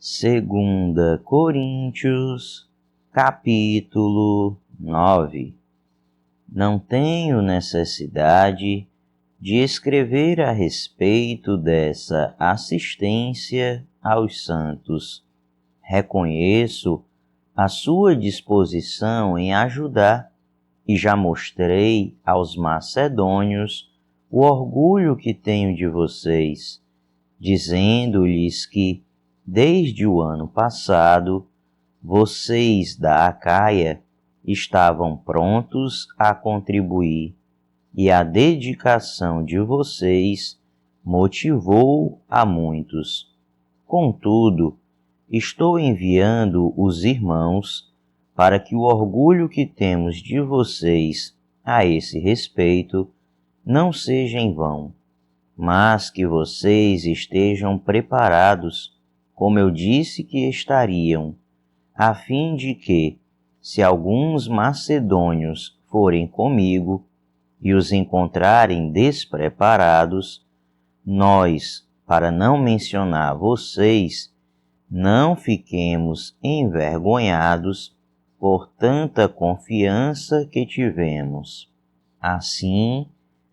Segunda Coríntios, capítulo 9. Não tenho necessidade de escrever a respeito dessa assistência aos santos. Reconheço a sua disposição em ajudar e já mostrei aos macedônios o orgulho que tenho de vocês, dizendo-lhes que, desde o ano passado, vocês da Acaia estavam prontos a contribuir, e a dedicação de vocês motivou a muitos. Contudo, estou enviando os irmãos para que o orgulho que temos de vocês a esse respeito não seja em vão, mas que vocês estejam preparados, como eu disse que estariam, a fim de que, se alguns macedônios forem comigo e os encontrarem despreparados, nós, para não mencionar vocês, não fiquemos envergonhados por tanta confiança que tivemos. Assim,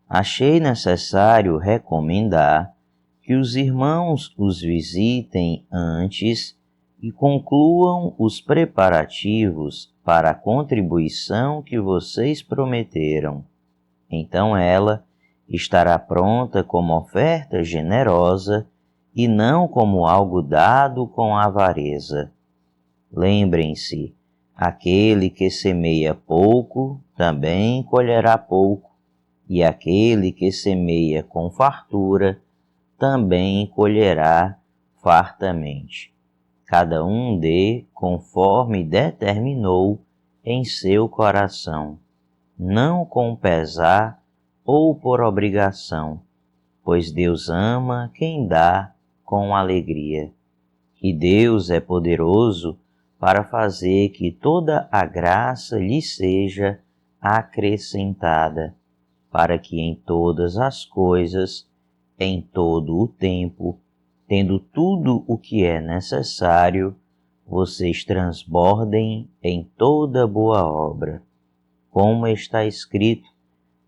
achei necessário recomendar que os irmãos os visitem antes e concluam os preparativos para a contribuição que vocês prometeram. Então ela estará pronta como oferta generosa e não como algo dado com avareza. Lembrem-se, aquele que semeia pouco também colherá pouco, e aquele que semeia com fartura também colherá fartamente. Cada um dê conforme determinou em seu coração, não com pesar ou por obrigação, pois Deus ama quem dá com alegria. E Deus é poderoso para fazer que toda a graça lhe seja acrescentada, para que em todas as coisas, em todo o tempo, tendo tudo o que é necessário, vocês transbordem em toda boa obra. Como está escrito,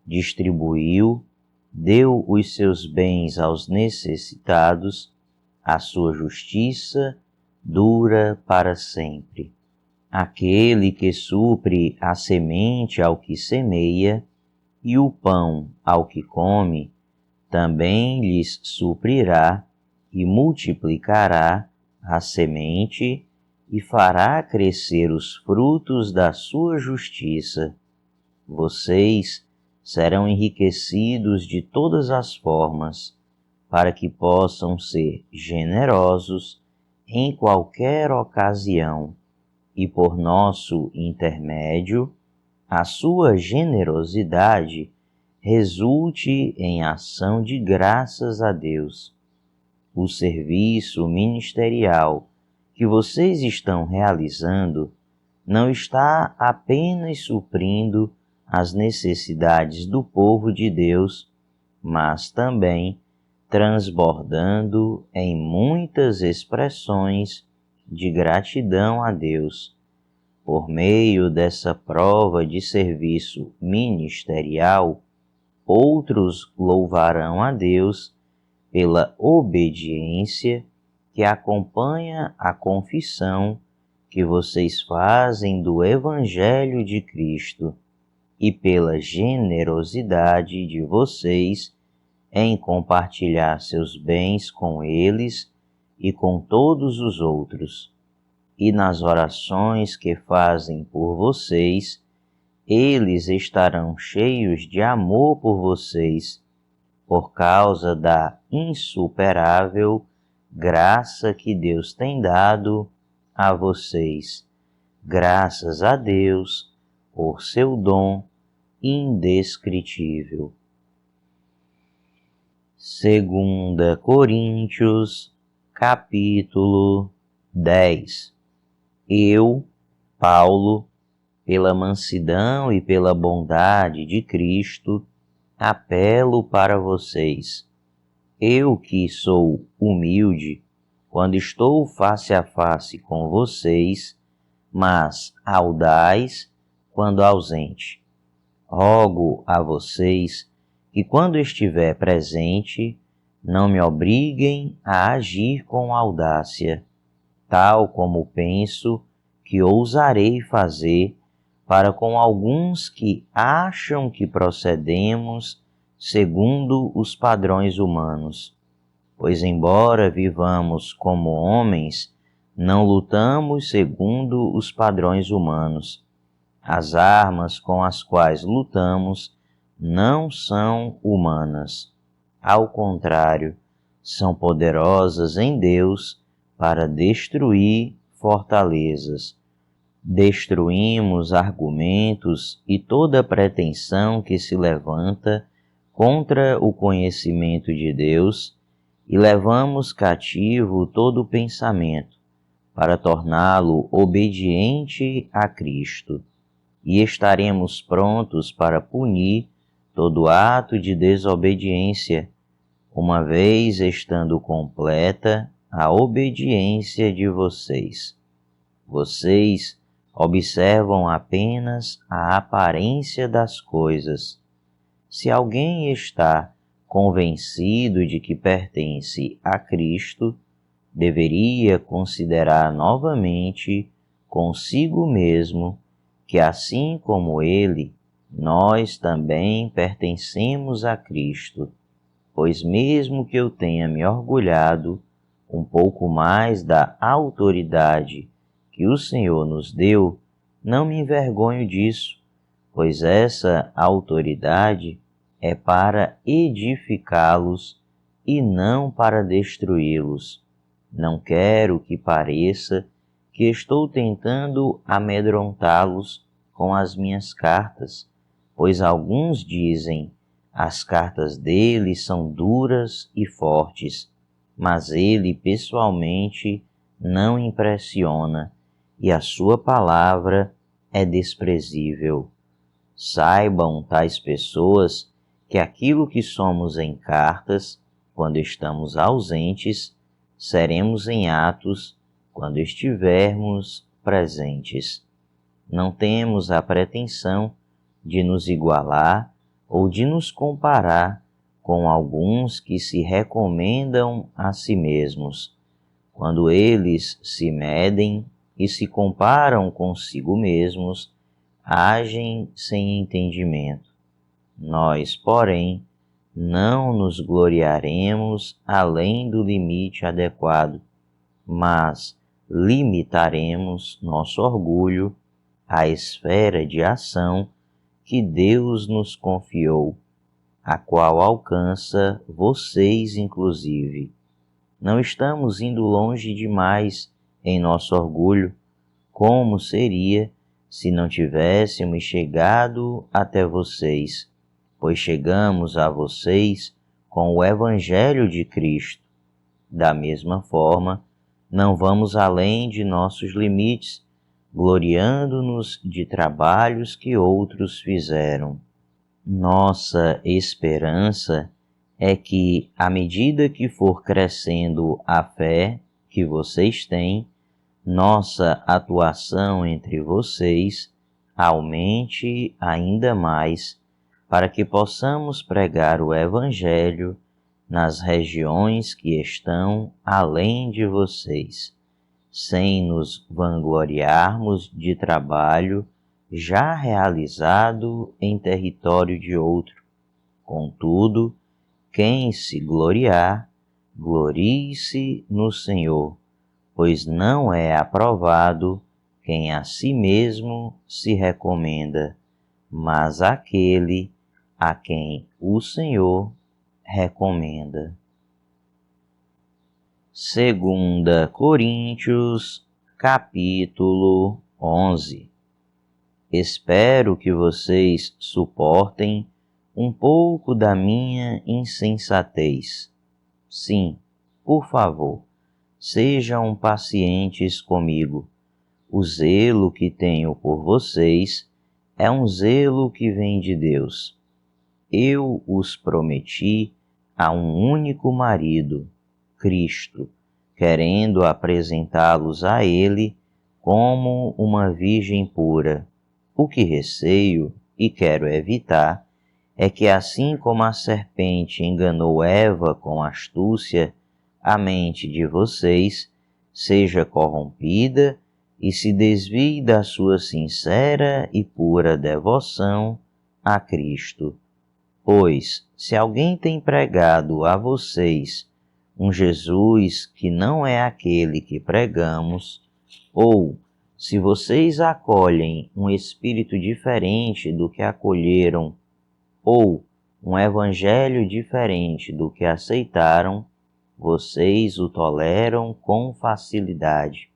distribuiu, deu os seus bens aos necessitados, a sua justiça dura para sempre. Aquele que supre a semente ao que semeia e o pão ao que come, também lhes suprirá e multiplicará a semente e fará crescer os frutos da sua justiça. Vocês serão enriquecidos de todas as formas, para que possam ser generosos em qualquer ocasião, e por nosso intermédio, a sua generosidade resulte em ação de graças a Deus. O serviço ministerial que vocês estão realizando não está apenas suprindo as necessidades do povo de Deus, mas também transbordando em muitas expressões de gratidão a Deus. Por meio dessa prova de serviço ministerial, outros louvarão a Deus pela obediência que acompanha a confissão que vocês fazem do Evangelho de Cristo e pela generosidade de vocês em compartilhar seus bens com eles e com todos os outros. E nas orações que fazem por vocês, eles estarão cheios de amor por vocês, por causa da insuperável graça que Deus tem dado a vocês. Graças a Deus por seu dom indescritível. Segunda Coríntios, capítulo 10. Eu, Paulo, pela mansidão e pela bondade de Cristo, apelo para vocês. Eu que sou humilde, quando estou face a face com vocês, mas audaz quando ausente. Rogo a vocês que, quando estiver presente, não me obriguem a agir com audácia, tal como penso que ousarei fazer para com alguns que acham que procedemos segundo os padrões humanos. Pois, embora vivamos como homens, não lutamos segundo os padrões humanos. As armas com as quais lutamos não são humanas. Ao contrário, são poderosas em Deus para destruir fortalezas. Destruímos argumentos e toda pretensão que se levanta contra o conhecimento de Deus e levamos cativo todo pensamento para torná-lo obediente a Cristo. E estaremos prontos para punir todo ato de desobediência, uma vez estando completa a obediência de vocês. Vocês observam apenas a aparência das coisas. Se alguém está convencido de que pertence a Cristo, deveria considerar novamente consigo mesmo que, assim como ele, nós também pertencemos a Cristo. Pois mesmo que eu tenha me orgulhado um pouco mais da autoridade que o Senhor nos deu, não me envergonho disso, pois essa autoridade é para edificá-los e não para destruí-los. Não quero que pareça que estou tentando amedrontá-los com as minhas cartas, pois alguns dizem: as cartas dele são duras e fortes, mas ele pessoalmente não impressiona e a sua palavra é desprezível. Saibam tais pessoas que aquilo que somos em cartas, quando estamos ausentes, seremos em atos quando estivermos presentes. Não temos a pretensão de nos igualar ou de nos comparar com alguns que se recomendam a si mesmos. Quando eles se medem e se comparam consigo mesmos, agem sem entendimento. Nós, porém, não nos gloriaremos além do limite adequado, mas limitaremos nosso orgulho à esfera de ação que Deus nos confiou, a qual alcança vocês inclusive. Não estamos indo longe demais em nosso orgulho, como seria se não tivéssemos chegado até vocês, pois chegamos a vocês com o Evangelho de Cristo. Da mesma forma, não vamos além de nossos limites, gloriando-nos de trabalhos que outros fizeram. Nossa esperança é que, à medida que for crescendo a fé que vocês têm, nossa atuação entre vocês aumente ainda mais, para que possamos pregar o Evangelho nas regiões que estão além de vocês, sem nos vangloriarmos de trabalho já realizado em território de outro. Contudo, quem se gloriar, glorie-se no Senhor, pois não é aprovado quem a si mesmo se recomenda, mas aquele a quem o Senhor recomenda. 2 Coríntios, capítulo 11. Espero que vocês suportem um pouco da minha insensatez. Sim, por favor, sejam pacientes comigo. O zelo que tenho por vocês é um zelo que vem de Deus. Eu os prometi a um único marido, Cristo, querendo apresentá-los a ele como uma virgem pura. O que receio e quero evitar é que, assim como a serpente enganou Eva com astúcia, a mente de vocês seja corrompida e se desvie da sua sincera e pura devoção a Cristo. Pois, se alguém tem pregado a vocês um Jesus que não é aquele que pregamos, ou se vocês acolhem um espírito diferente do que acolheram, ou um evangelho diferente do que aceitaram, vocês o toleram com facilidade.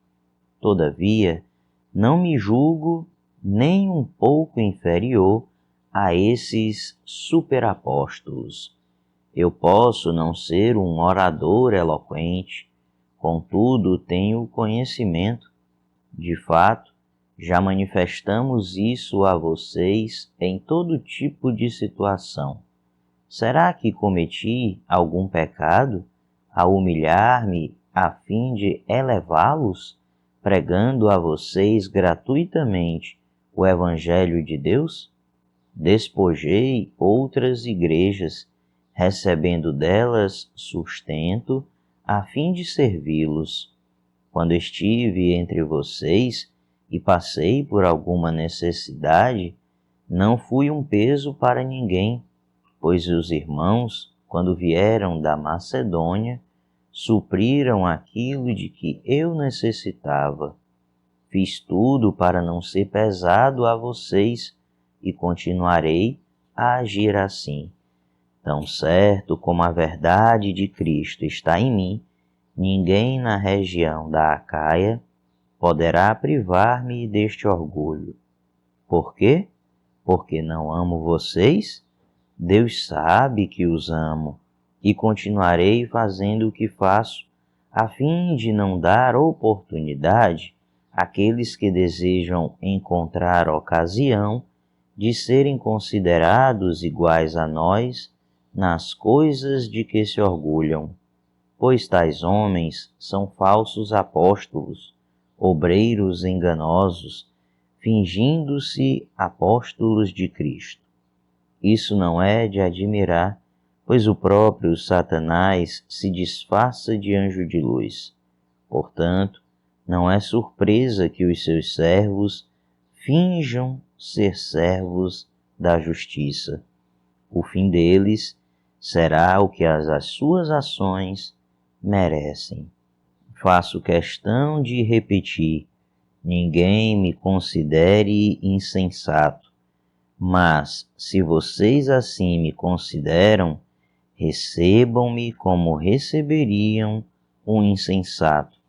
Todavia, não me julgo nem um pouco inferior a esses superapóstolos. Eu posso não ser um orador eloquente, contudo tenho conhecimento. De fato, já manifestamos isso a vocês em todo tipo de situação. Será que cometi algum pecado ao humilhar-me a fim de elevá-los, pregando a vocês gratuitamente o Evangelho de Deus? Despojei outras igrejas, recebendo delas sustento, a fim de servi-los. Quando estive entre vocês e passei por alguma necessidade, não fui um peso para ninguém, pois os irmãos, quando vieram da Macedônia, supriram aquilo de que eu necessitava. Fiz tudo para não ser pesado a vocês e continuarei a agir assim. Tão certo como a verdade de Cristo está em mim, ninguém na região da Acaia poderá privar-me deste orgulho. Por quê? Porque não amo vocês? Deus sabe que os amo e continuarei fazendo o que faço, a fim de não dar oportunidade àqueles que desejam encontrar ocasião de serem considerados iguais a nós nas coisas de que se orgulham, pois tais homens são falsos apóstolos, obreiros enganosos, fingindo-se apóstolos de Cristo. Isso não é de admirar, pois o próprio Satanás se disfarça de anjo de luz. Portanto, não é surpresa que os seus servos finjam ser servos da justiça. O fim deles será o que as suas ações merecem. Faço questão de repetir: ninguém me considere insensato, mas se vocês assim me consideram, recebam-me como receberiam um insensato,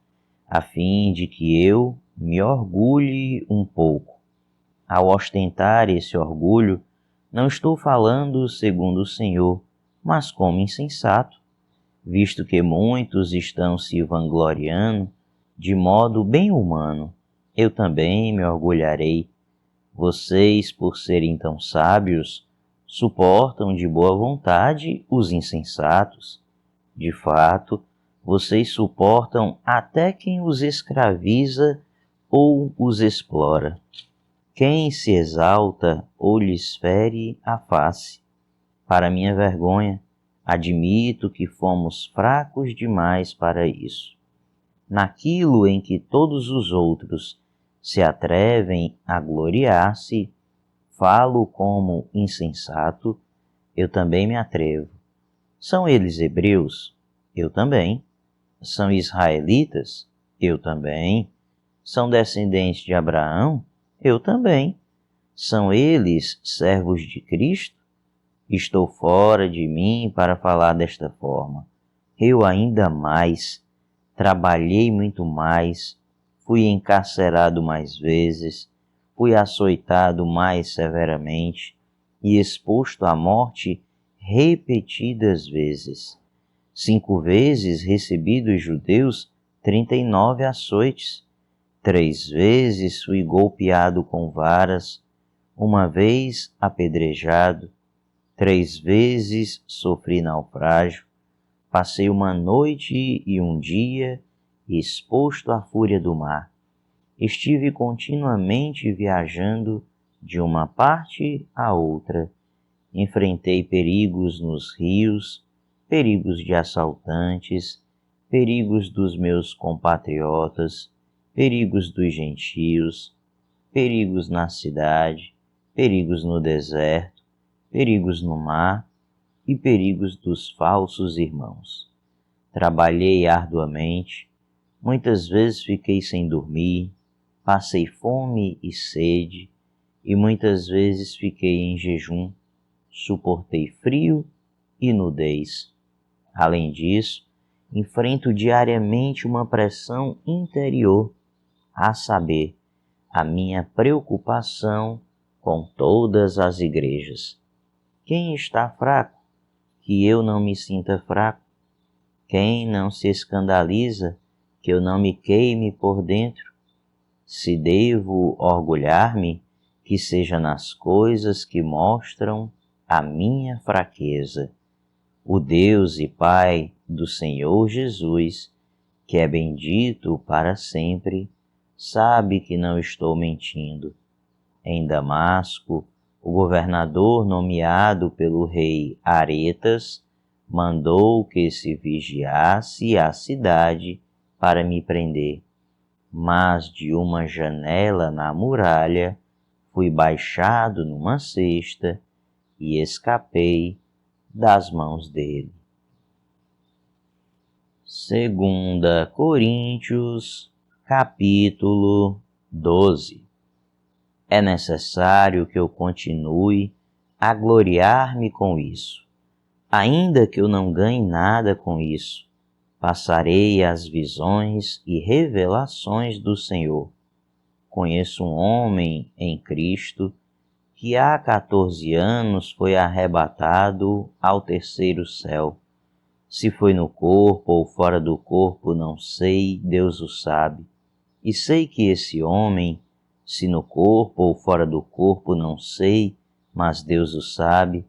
a fim de que eu me orgulhe um pouco. Ao ostentar esse orgulho, não estou falando segundo o Senhor, mas como insensato, visto que muitos estão se vangloriando de modo bem humano. Eu também me orgulharei. Vocês, por serem tão sábios, suportam de boa vontade os insensatos. De fato, vocês suportam até quem os escraviza ou os explora. Quem se exalta ou lhes fere a face. Para minha vergonha, admito que fomos fracos demais para isso. Naquilo em que todos os outros se atrevem a gloriar-se, falo como insensato, eu também me atrevo. São eles hebreus? Eu também. São israelitas? Eu também. São descendentes de Abraão? Eu também. São eles servos de Cristo? Estou fora de mim para falar desta forma. Eu ainda mais, trabalhei muito mais, fui encarcerado mais vezes, fui açoitado mais severamente e exposto à morte repetidas vezes. 5 vezes recebi dos judeus 39 açoites. 3 vezes fui golpeado com varas, 1 vez apedrejado, 3 vezes sofri naufrágio, passei 1 noite e 1 dia exposto à fúria do mar. Estive continuamente viajando de uma parte a outra. Enfrentei perigos nos rios, perigos de assaltantes, perigos dos meus compatriotas, perigos dos gentios, perigos na cidade, perigos no deserto, perigos no mar e perigos dos falsos irmãos. Trabalhei arduamente, muitas vezes fiquei sem dormir, passei fome e sede, e muitas vezes fiquei em jejum, suportei frio e nudez. Além disso, enfrento diariamente uma pressão interior, a saber, a minha preocupação com todas as igrejas. Quem está fraco, que eu não me sinta fraco? Quem não se escandaliza, que eu não me queime por dentro? Se devo orgulhar-me, que seja nas coisas que mostram a minha fraqueza. O Deus e Pai do Senhor Jesus, que é bendito para sempre, sabe que não estou mentindo. Em Damasco, o governador nomeado pelo rei Aretas mandou que se vigiasse a cidade para me prender. Mas de uma janela na muralha fui baixado numa cesta e escapei das mãos dele. 2 Coríntios, capítulo 12. É necessário que eu continue a gloriar-me com isso. Ainda que eu não ganhe nada com isso, passarei as visões e revelações do Senhor. Conheço um homem em Cristo que há 14 anos foi arrebatado ao terceiro céu. Se foi no corpo ou fora do corpo, não sei, Deus o sabe. E sei que esse homem, se no corpo ou fora do corpo, não sei, mas Deus o sabe,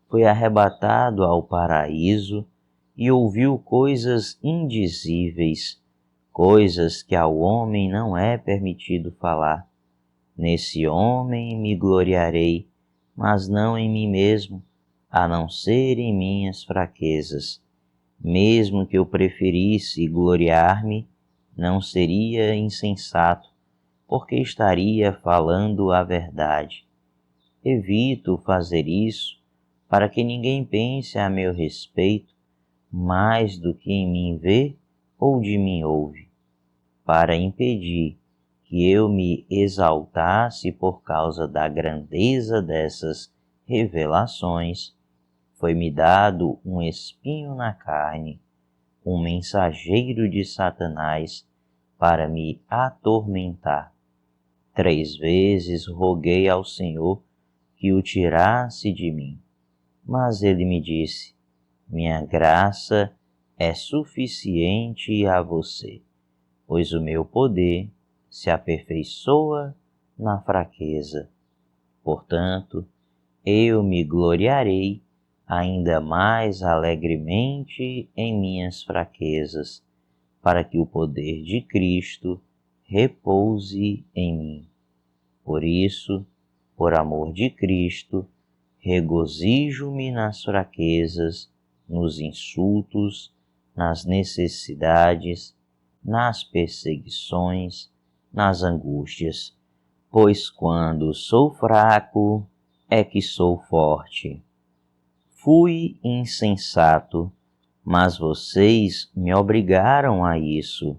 foi arrebatado ao paraíso e ouviu coisas indizíveis, coisas que ao homem não é permitido falar. Nesse homem me gloriarei, mas não em mim mesmo, a não ser em minhas fraquezas. Mesmo que eu preferisse gloriar-me, não seria insensato, porque estaria falando a verdade. Evito fazer isso para que ninguém pense a meu respeito mais do que em mim vê ou de mim ouve, para impedir que eu me exaltasse por causa da grandeza dessas revelações. Foi-me dado um espinho na carne, um mensageiro de Satanás para me atormentar. 3 vezes roguei ao Senhor que o tirasse de mim, mas ele me disse: minha graça é suficiente a você, pois o meu poder se aperfeiçoa na fraqueza. Portanto, eu me gloriarei ainda mais alegremente em minhas fraquezas, para que o poder de Cristo repouse em mim. Por isso, por amor de Cristo, regozijo-me nas fraquezas, nos insultos, nas necessidades, nas perseguições, nas angústias, pois quando sou fraco é que sou forte. Fui insensato, mas vocês me obrigaram a isso.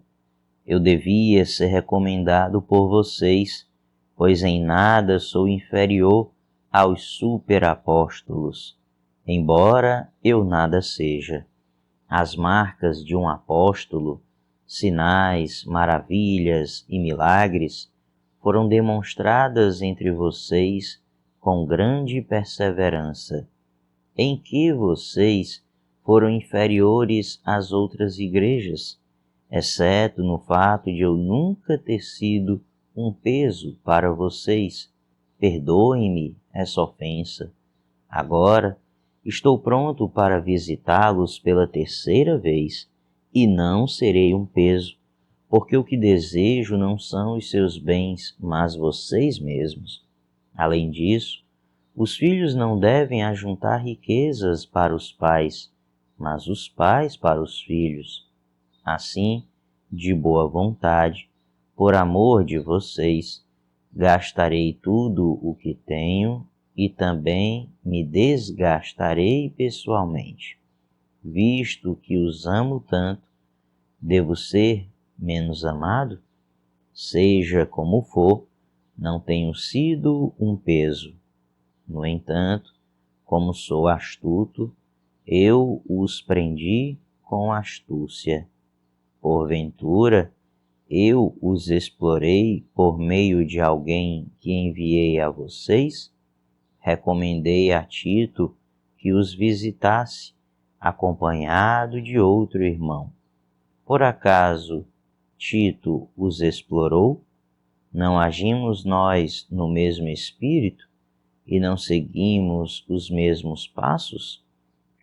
Eu devia ser recomendado por vocês, pois em nada sou inferior aos superapóstolos, embora eu nada seja. As marcas de um apóstolo, sinais, maravilhas e milagres, foram demonstradas entre vocês com grande perseverança, em que vocês foram inferiores às outras igrejas, exceto no fato de eu nunca ter sido um peso para vocês. Perdoem-me essa ofensa. Agora estou pronto para visitá-los pela 3ª vez e não serei um peso, porque o que desejo não são os seus bens, mas vocês mesmos. Além disso, os filhos não devem ajuntar riquezas para os pais, mas os pais para os filhos. Assim, de boa vontade, por amor de vocês, gastarei tudo o que tenho e também me desgastarei pessoalmente. Visto que os amo tanto, devo ser menos amado? Seja como for, não tenho sido um peso. No entanto, como sou astuto, eu os prendi com astúcia. Porventura, eu os explorei por meio de alguém que enviei a vocês? Recomendei a Tito que os visitasse, acompanhado de outro irmão. Por acaso Tito os explorou? Não agimos nós no mesmo espírito e não seguimos os mesmos passos?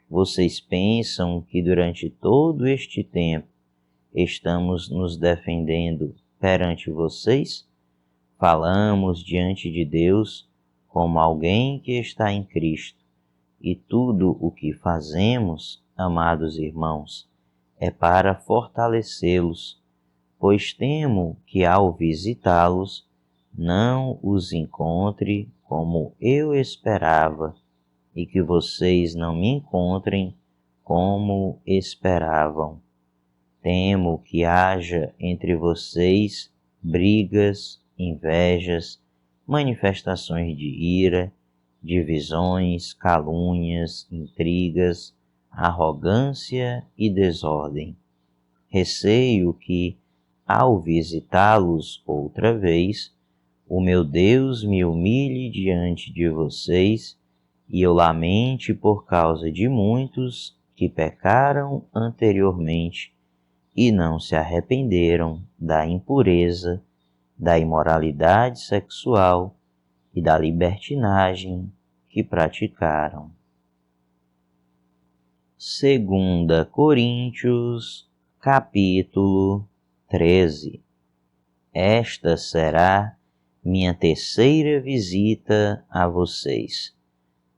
Vocês pensam que durante todo este tempo estamos nos defendendo perante vocês? Falamos diante de Deus como alguém que está em Cristo, e tudo o que fazemos, amados irmãos, é para fortalecê-los, pois temo que ao visitá-los não os encontre como eu esperava e que vocês não me encontrem como esperavam. Temo que haja entre vocês brigas, invejas, manifestações de ira, divisões, calúnias, intrigas, arrogância e desordem. Receio que, ao visitá-los outra vez, o meu Deus me humilhe diante de vocês e eu lamente por causa de muitos que pecaram anteriormente e não se arrependeram da impureza, da imoralidade sexual e da libertinagem que praticaram. 2 Coríntios, capítulo 13. Esta será minha terceira visita a vocês.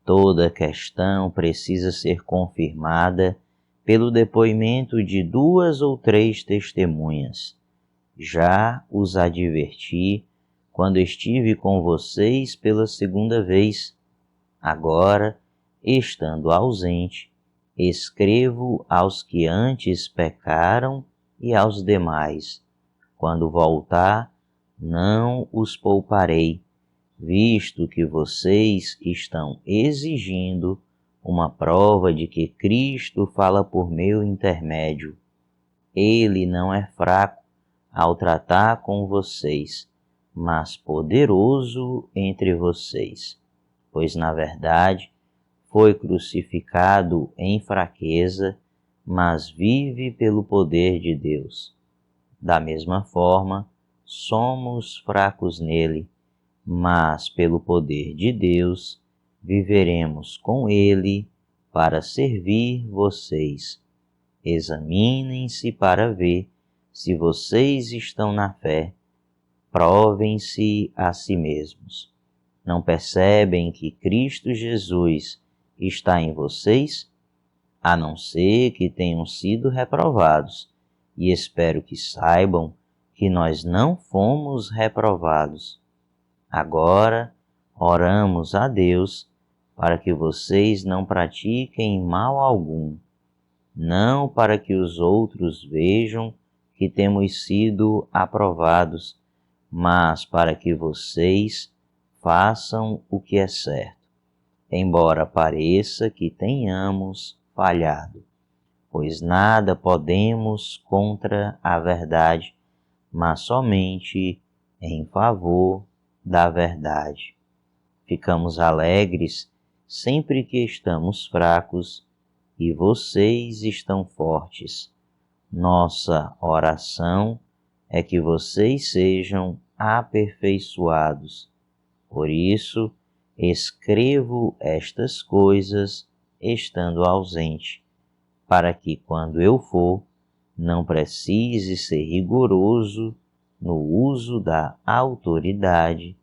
Toda questão precisa ser confirmada pelo depoimento de 2 ou 3 testemunhas. Já os adverti quando estive com vocês pela segunda vez. Agora, estando ausente, escrevo aos que antes pecaram e aos demais. Quando voltar, não os pouparei, visto que vocês estão exigindo uma prova de que Cristo fala por meu intermédio. Ele não é fraco ao tratar com vocês, mas poderoso entre vocês, pois na verdade foi crucificado em fraqueza, mas vive pelo poder de Deus. Da mesma forma, somos fracos nele, mas pelo poder de Deus viveremos com ele para servir vocês. Examinem-se para ver se vocês estão na fé. Provem-se a si mesmos. Não percebem que Cristo Jesus está em vocês? A não ser que tenham sido reprovados, e espero que saibam que nós não fomos reprovados. Agora, oramos a Deus para que vocês não pratiquem mal algum, não para que os outros vejam que temos sido aprovados, mas para que vocês façam o que é certo, embora pareça que tenhamos falhado, pois nada podemos contra a verdade, mas somente em favor da verdade. Ficamos alegres sempre que estamos fracos e vocês estão fortes. Nossa oração é que vocês sejam aperfeiçoados. Por isso, escrevo estas coisas estando ausente, para que, quando eu for, não precise ser rigoroso no uso da autoridade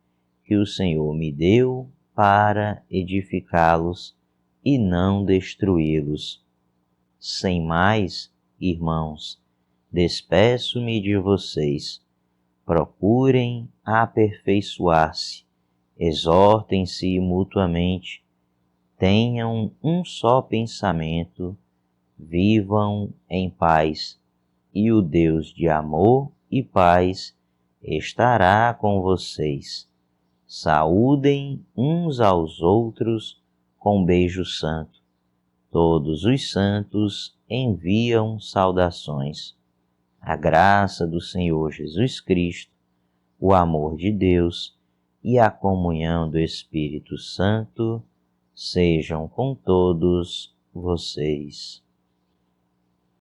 que o Senhor me deu para edificá-los e não destruí-los. Sem mais, irmãos, despeço-me de vocês. Procurem aperfeiçoar-se, exortem-se mutuamente, tenham um só pensamento, vivam em paz, e o Deus de amor e paz estará com vocês. Saúdem uns aos outros com um beijo santo. Todos os santos enviam saudações. A graça do Senhor Jesus Cristo, o amor de Deus e a comunhão do Espírito Santo sejam com todos vocês.